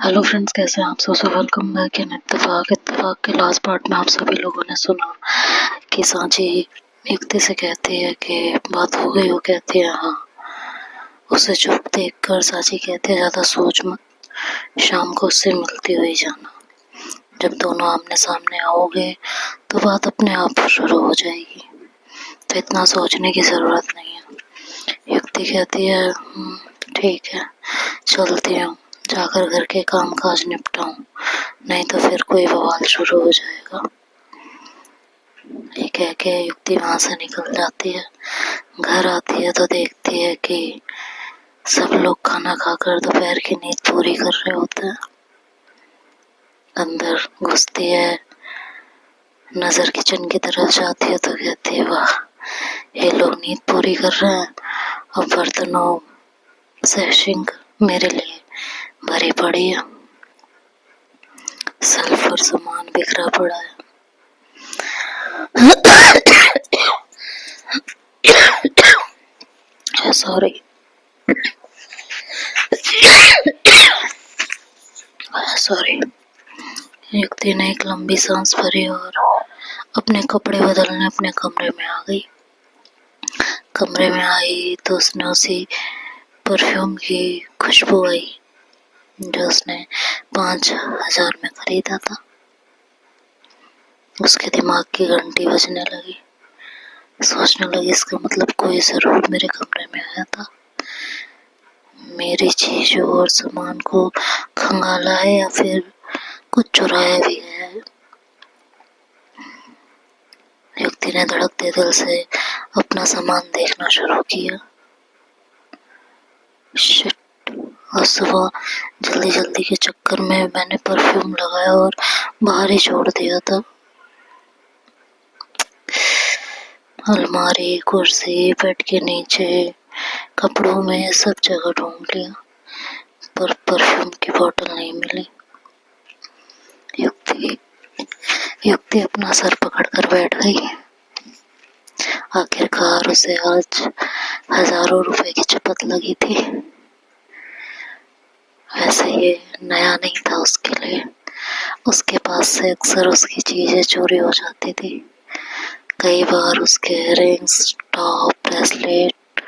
Hello friends, कैसे हैं आप सब। वेलकम बैक इन इत्तेफाक के लास्ट पार्ट में आप सभी लोगों ने सुना कि सांची युक्ति से कहती है कि बात हो गई। वो कहती है हाँ। उसे चुप देखकर सांची कहती है ज्यादा सोच मत, शाम को उससे मिलती हुई जाना। जब दोनों आमने सामने आओगे तो बात अपने आप शुरू हो जाएगी, तो इतना सोचने की जरूरत नहीं है। युक्ति कहती है ठीक है, चलती हूँ, जाकर घर के काम काज निपटाऊं, नहीं तो फिर कोई बवाल शुरू हो जाएगा। ये कह के युक्ति वहां से निकल जाती है। घर आती है तो देखती है कि सब लोग खाना खाकर दोपहर की नींद पूरी कर रहे होते हैं। अंदर घुसती है, नजर किचन की तरफ जाती है तो कहती है वाह, ये लोग नींद पूरी कर रहे हैं और बर्तनों से सिंक मेरे लिए भरी पड़ी है। सेल्फ पर सामान बिखरा पड़ा है। Sorry sorry. युक्ति ने एक लंबी सांस भरी और अपने कपड़े बदलने अपने कमरे में आ गई। कमरे में आई तो उसने उसी परफ्यूम की खुशबू आई जो उसने 5,000 में खरीदा था। उसके दिमाग की घंटी बजने लगी। सोचने लगी इसका मतलब कोई जरूर मेरे कमरे में आया था, मेरी चीजों और सामान को खंगाला है या फिर कुछ चुराया भी है। युक्ति ने धड़कते दिल से अपना सामान देखना शुरू किया। शिट, और सुबह जल्दी जल्दी के चक्कर में मैंने परफ्यूम लगाया और बाहर ही छोड़ दिया था। अलमारी, कुर्सी, बेड के नीचे, कपड़ों में सब जगह ढूंढ लिया, पर परफ्यूम की बोतल नहीं मिली। युक्ति अपना सर पकड़कर बैठ गई। आखिरकार उसे आज हजारों रुपए की चपत लगी थी। वैसे ये नया नहीं था उसके लिए। उसके पास से अक्सर उसकी चीजें चोरी हो जाती थी। कई बार उसके रिंग्स, टॉप, ब्रेसलेट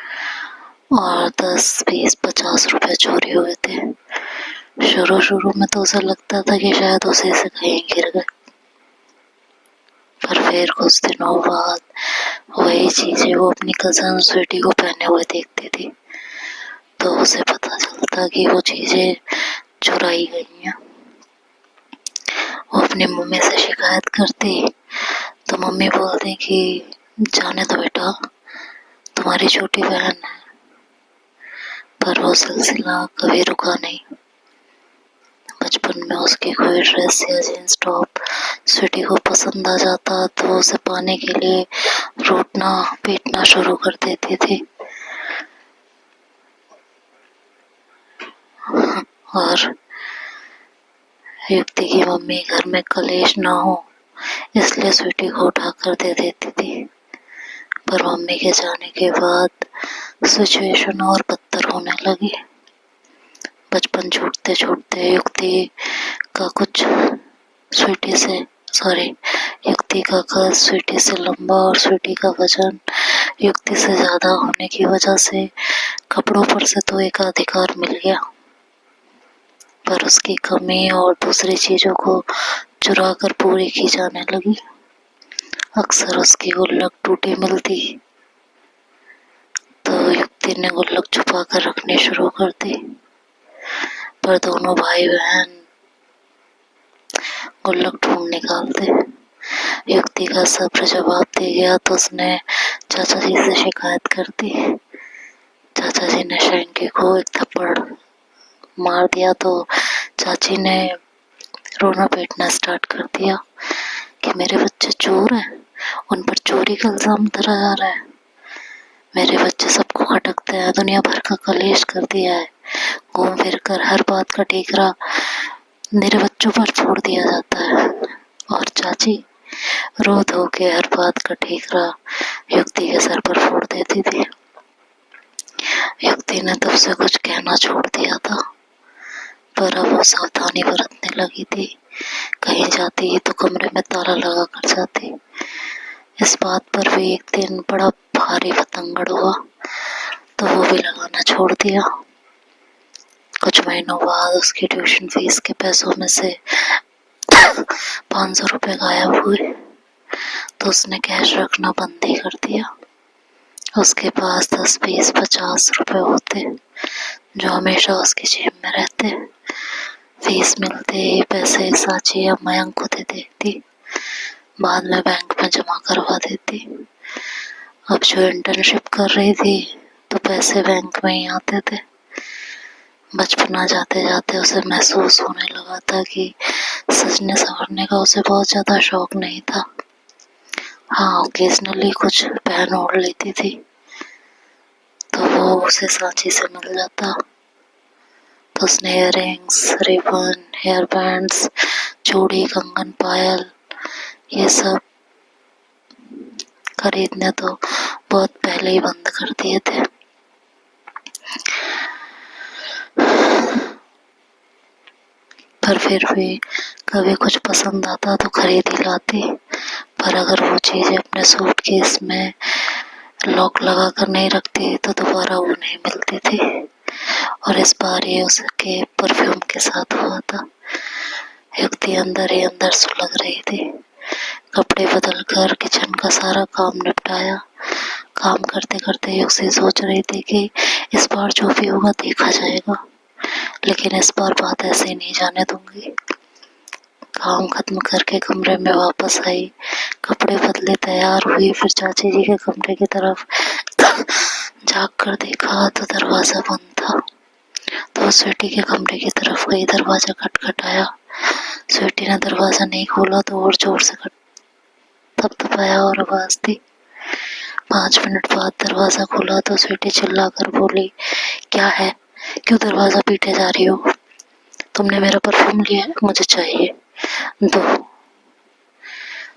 और 10, 20, 50 रुपए चोरी हुए थे। शुरू में तो उसे लगता था कि शायद उसी से कहीं गिर गए, पर फिर कुछ दिनों बाद वही चीजें वो अपनी कजन स्वीटी को पहने हुए देखती थी, तो उसे पता चलता कि वो चीजें चुराई गई हैं। वो अपनी मम्मी से शिकायत करती तो मम्मी बोलती कि जाने दो बेटा, तुम्हारी छोटी बहन है। पर वो सिलसिला कभी रुका नहीं। बचपन में उसकी कोई ड्रेस या जींस टॉप स्वीटी को पसंद आ जाता तो उसे पाने के लिए रूठना पीटना शुरू कर देती थी। और युक्ति की मम्मी घर में कलेश ना हो इसलिए स्वीटी को उठा कर दे देती थी। पर मम्मी के जाने के बाद सिचुएशन और बदतर होने लगी। बचपन छूटते छूटते युक्ति का कद स्वीटी से लंबा और स्वीटी का वजन युक्ति से ज्यादा होने की वजह से कपड़ों पर से तो एक अधिकार मिल गया, पर उसकी कमी और दूसरी चीजों को चुरा कर पूरी की जाने लगी। अक्सर उसकी गुल्लक टूटी मिलती तो युक्ति ने गुल्लक छुपा कर रखनी शुरू कर दी। पर दोनों भाई बहन गुल्लक ढूंढ निकालते। युक्ति का सब्र जवाब दे गया तो उसने चाचा जी से शिकायत कर दी। चाचा जी ने शैंकी को एक थप्पड़ मार दिया तो चाची ने रोना पीटना स्टार्ट कर दिया कि मेरे बच्चे चोर हैं, उन पर चोरी का इल्जाम धरा जा रहा है, मेरे बच्चे सबको खटकते हैं, दुनिया भर का कलेश कर दिया है, घूम फिर कर हर बात का ठीकरा मेरे बच्चों पर फोड़ दिया जाता है। और चाची रो धो के हर बात का ठीकरा युक्ति के सर पर फोड़ देती थी। युक्ति ने तब से कुछ कहना छोड़ दिया था, पर अब वो सावधानी बरतने लगी थी। कहीं जाती तो कमरे में ताला लगा कर जाती। इस बात पर भी एक दिन बड़ा भारी बतंगड़ हुआ तो वो भी लगाना छोड़ दिया। कुछ महीनों बाद उसकी ट्यूशन फीस के पैसों में से 500 रुपये गायब हुए तो उसने कैश रखना बंद ही कर दिया। उसके पास 10, 20, 50 रुपये होते जो हमेशा उसकी जेब में रहते। फीस मिलते ही पैसे साची या मयंक को दे देती, बाद में बैंक में जमा करवा देती। अब जो इंटर्नशिप कर रही थी तो पैसे बैंक में ही आते थे। बचपना जाते जाते उसे महसूस होने लगा था कि सजने संवरने का उसे बहुत ज़्यादा शौक नहीं था। हाँ, ओकेजनली कुछ पहन ओढ़ लेती थी तो वो उसे सांची से मिल जाता। तो उसने इयररिंग्स, रिबन, हेयर बैंड्स, चूड़ी, कंगन, पायल ये सब खरीदने तो बहुत पहले ही बंद कर दिए थे। पर फिर भी कभी कुछ पसंद आता तो खरीद ही लाती। पर अगर वो चीज़ें अपने सूटकेस में लॉक लगा कर नहीं रखती तो दोबारा वो नहीं मिलती थी। और इस बार ये उसके परफ्यूम के साथ हुआ था। युक्ति अंदर ही अंदर सुलग रही थी। कपड़े बदल कर किचन का सारा काम निपटाया। काम करते करते युक्ति सोच रही थी कि इस बार जो भी होगा देखा जाएगा, लेकिन इस बार बात ऐसे ही नहीं जाने दूंगी। काम खत्म करके कमरे में वापस आई, कपड़े बदले, तैयार हुई, फिर चाची जी के कमरे की तरफ झाँक कर देखा तो दरवाजा बंद था। तो स्वीटी के कमरे की तरफ गई, दरवाजा खटखटाया। स्वीटी ने दरवाजा नहीं खोला तो और जोर से थपथपाया और आवाज दी। 5 मिनट बाद दरवाजा खोला तो स्वीटी चिल्लाकर बोली, क्या है, क्यों दरवाजा पीटे जा रही हो? तुमने मेरा परफ्यूम लिया है, मुझे चाहिए, दो।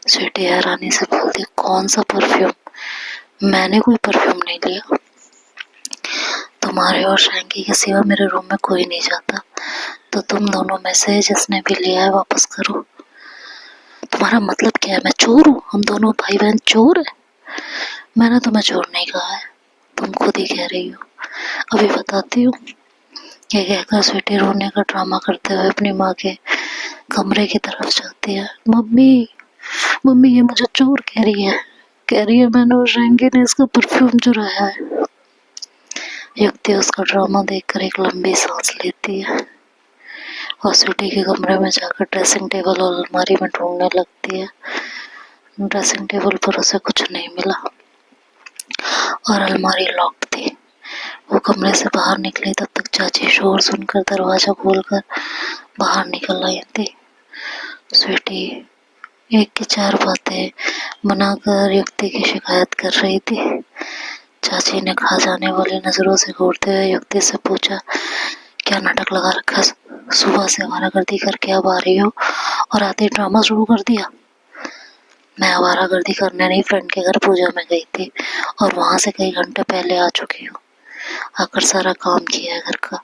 स्वीटी हैरानी से बोलती, कौन सा परफ्यूम? मैंने कोई परफ्यूम नहीं लिया। तुम्हारे और शैंकी के सिवा मेरे रूम में कोई नहीं जाता, तो तुम दोनों में से जिसने भी लिया है वापस करो। तुम्हारा मतलब क्या है, मैं चोर हूँ? हम दोनों भाई बहन चोर है? मैंने तुम्हें चोर नहीं कहा है, तुम खुद ही कह रही हो। अभी बताती हूँ। ये कहकर स्वीटी रोने का ड्रामा करते हुए अपनी माँ के कमरे की तरफ जाती है। मम्मी, मम्मी, ये मुझे चोर कह रही है मैंने और शैंकी ने इसका परफ्यूम चुराया है। युक्ति उसका ड्रामा देखकर एक लंबी सांस लेती है और स्वीटी के कमरे में जाकर ड्रेसिंग टेबल और अलमारी में ढूंढने लगती है। ड्रेसिंग टेबल पर उसे कुछ नहीं मिला और अलमारी लॉक थी। वो कमरे से बाहर निकली तब तक चाची शोर सुनकर दरवाजा खोलकर बाहर निकल आई थी। स्वीटी एक की 4 बातें बनाकर युक्ति की शिकायत कर रही थी। चाची ने खा जाने वाली नजरों से घूरते हुए युक्ति से पूछा, क्या नाटक लगा रखा? सुबह से आवारागर्दी करके अब आ रही हो और आते ड्रामा शुरू कर दिया। मैं आवारागर्दी करने नहीं, फ्रेंड के घर पूजा में गई थी और वहां से कई घंटे पहले आ चुकी हूँ। आकर सारा काम किया है घर का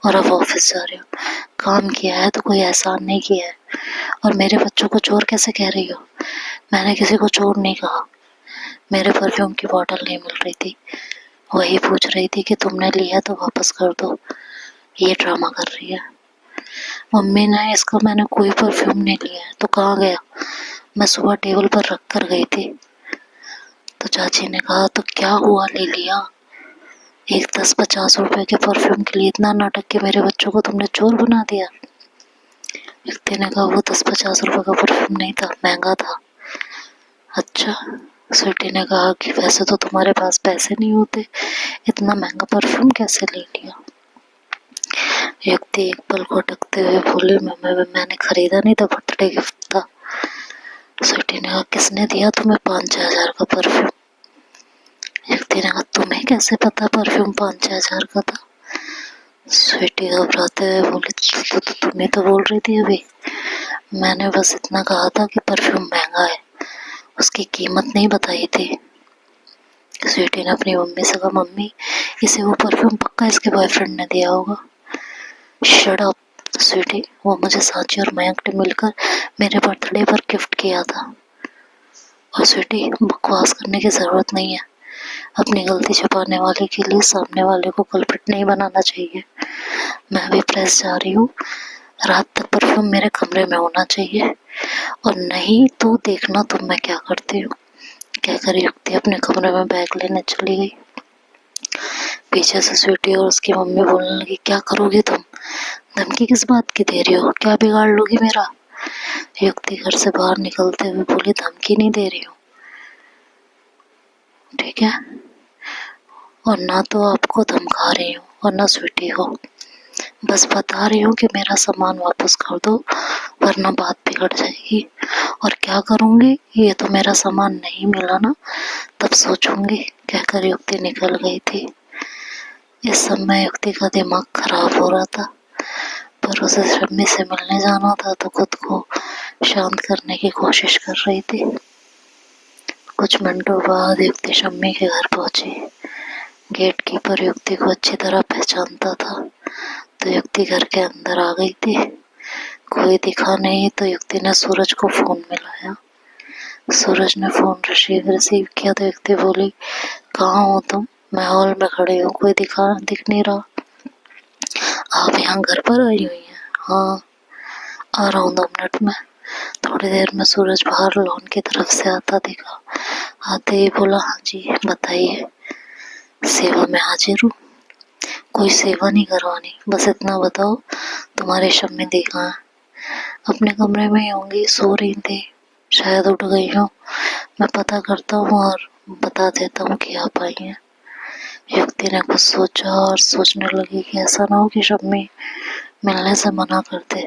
और अब ऑफिस जा रही हो। काम किया है तो कोई एहसान नहीं किया है। और मेरे बच्चों को चोर कैसे कह रही हो? मैंने किसी को चोर नहीं कहा। मेरे परफ्यूम की बोतल नहीं मिल रही थी, वही पूछ रही थी कि तुमने लिया तो वापस कर दो। ये ड्रामा कर रही है। मम्मी ने इसका मैंने कोई परफ्यूम नहीं लिया है। तो कहाँ गया? मैं सुबह टेबल पर रख कर गई थी। तो चाची ने कहा, तो क्या हुआ, ले लिया? एक 10-50 रुपए के परफ्यूम के लिए इतना नाटक कि मेरे बच्चों को तुमने चोर बना दिया। व्यक्ति ने कहा, वो 10-50 रुपए का परफ्यूम नहीं था, महंगा था। अच्छा। स्वीटी ने कहा कि वैसे तो तुम्हारे पास पैसे नहीं होते, इतना महंगा परफ्यूम कैसे ले लिया? व्यक्ति एक पल को अटकते हुए बोली, मैंने खरीदा नहीं था, बर्थडे गिफ्ट था। स्वीटी ने कहा, किसने दिया तुम्हें 5-6 हजार का परफ्यूम? व्यक्ति ने कहा, तुम्हें कैसे पता परफ्यूम 5-6 हजार का था? स्वीटी घबराते हुए बोली, तो तुम्हें तो बोल रही थी अभी। मैंने बस इतना कहा था कि परफ्यूम महंगा है, उसकी कीमत नहीं बताई थी। स्वीटी ने अपनी मम्मी से कहा, मम्मी, इसे वो परफ्यूम पक्का इसके बॉयफ्रेंड ने दिया होगा। शट अप, स्वीटी, वो मुझे सांची और मयंक ने मिलकर मेरे बर्थडे पर गिफ्ट किया था। और स्वीटी, बकवास करने की जरूरत नहीं है। अपनी गलती छुपाने वाले के लिए सामने वाले को कल्प्रिट नहीं बनाना चाहिए। मैं अभी प्रेस जा रही हूँ। रात तक परफ्यूम मेरे कमरे में होना चाहिए, और नहीं तो देखना तुम मैं क्या करती हूँ। कहकर युक्ति अपने कमरे में बैग लेने चली गई। पीछे से स्वीटी और उसकी मम्मी बोलने लगी, क्या करोगी तुम? धमकी किस बात की दे रही हो? क्या बिगाड़ लोगी मेरा? युक्ति घर से बाहर निकलते हुए बोली, धमकी नहीं दे रही हूँ, ठीक है? और ना तो आपको धमका रही हूँ और ना स्वीटी को। बस बता रही हूँ कि मेरा सामान वापस कर दो, वरना बात बिगड़ जाएगी। और क्या करूँगी? ये तो मेरा सामान नहीं मिला ना, तब सोचूंगी। कहकर युक्ति निकल गई थी। इस समय युक्ति का दिमाग खराब हो रहा था, पर उसे शम्मी से मिलने जाना था तो खुद को शांत करने की कोशिश कर रही थी। कुछ मिनटों बाद युक्ति शम्मी के घर पहुंची। गेट कीपर युक्ति को अच्छी तरह पहचानता था, तो युक्ति घर के अंदर आ गई थी। कोई दिखा नहीं तो युक्ति ने सूरज को फोन मिलाया। सूरज ने फोन रिसीव किया तो युक्ति बोली, कहाँ हो तुम? मैं हॉल में खड़ी हूँ, कोई दिख नहीं रहा। आप यहाँ घर पर आई हुई हैं? हाँ, आ रहा हूँ 2 मिनट में। थोड़ी देर में सूरज बाहर लॉन की तरफ से आता दिखा। आते ही बोला, हाँ जी बताइए। सेवा में हाजिर हूँ। कोई सेवा नहीं करवानी, बस इतना बताओ तुम्हारी शम्मी दी कहाँ है? अपने कमरे में ही होंगी, सो रही थी, शायद उठ गई हो। मैं पता करता हूँ और बता देता हूँ कि आप आई हैं। युक्ति ने कुछ सोचा और सोचने लगी कि ऐसा ना हो कि शम्मी मिलने से मना कर दे।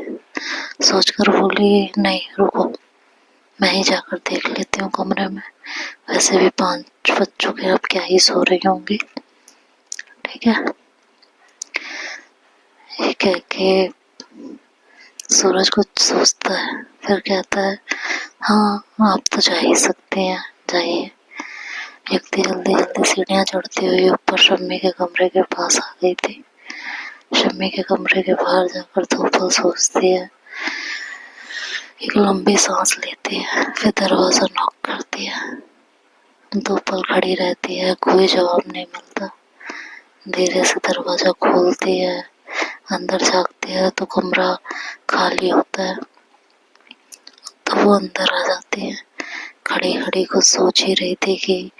सोचकर बोली, नहीं रुको, मैं ही जाकर देख लेती हूँ कमरे में। वैसे भी 5 बज चुके, अब क्या ही सो रही होंगी, ठीक है? ये कह के सूरज कुछ सोचता है, फिर कहता है, हाँ आप तो जा ही सकते हैं, जाइए। युक्ति जल्दी जल्दी सीढ़ियाँ चढ़ती हुई ऊपर शम्मी के कमरे के पास आ गई थी। शम्मी के कमरे के बाहर जाकर 2 पल सोचती है, एक लंबी सांस लेती है, फिर दरवाजा नॉक करती है। 2 पल खड़ी रहती है, कोई जवाब नहीं मिलता। धीरे से दरवाजा खोलती है, अंदर झांकती है तो कमरा खाली होता है। तो वो अंदर आ जाती है। खड़ी खड़ी कुछ सोच ही रही थी कि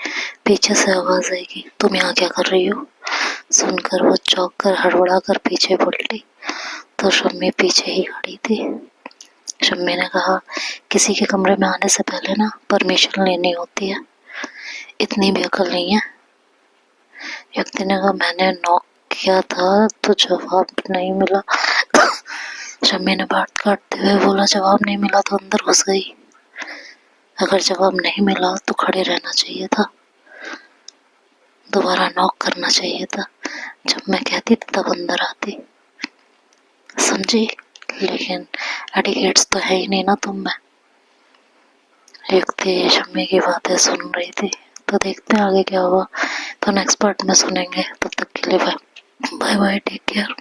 पीछे से आवाज आएगी, तुम यहाँ क्या कर रही हो? सुनकर वो चौंक कर हड़बड़ा कर पीछे पलटी तो शम्मी पीछे ही खड़ी थी। शम्मी ने कहा, किसी के कमरे में आने से पहले ना परमिशन लेनी होती है, इतनी भी अकल नहीं है। युक्ति ने कहा, मैंने नॉक किया था तो जवाब नहीं मिला। शम्मी ने बात काटते हुए बोला, जवाब नहीं मिला तो अंदर घुस गई। अगर जवाब नहीं मिला तो खड़े रहना चाहिए था, दोबारा नॉक करना चाहिए था। जब मैं कहती थी तब अंदर आती, समझी? लेकिन एटिकेट्स तो है ही नहीं ना तुम में। युक्ति शम्मी की बातें सुन रही थी। तो देखते हैं आगे क्या हुआ, तो नेक्स्ट पार्ट में सुनेंगे। तब तक के लिए बाय बाय, टेक केयर।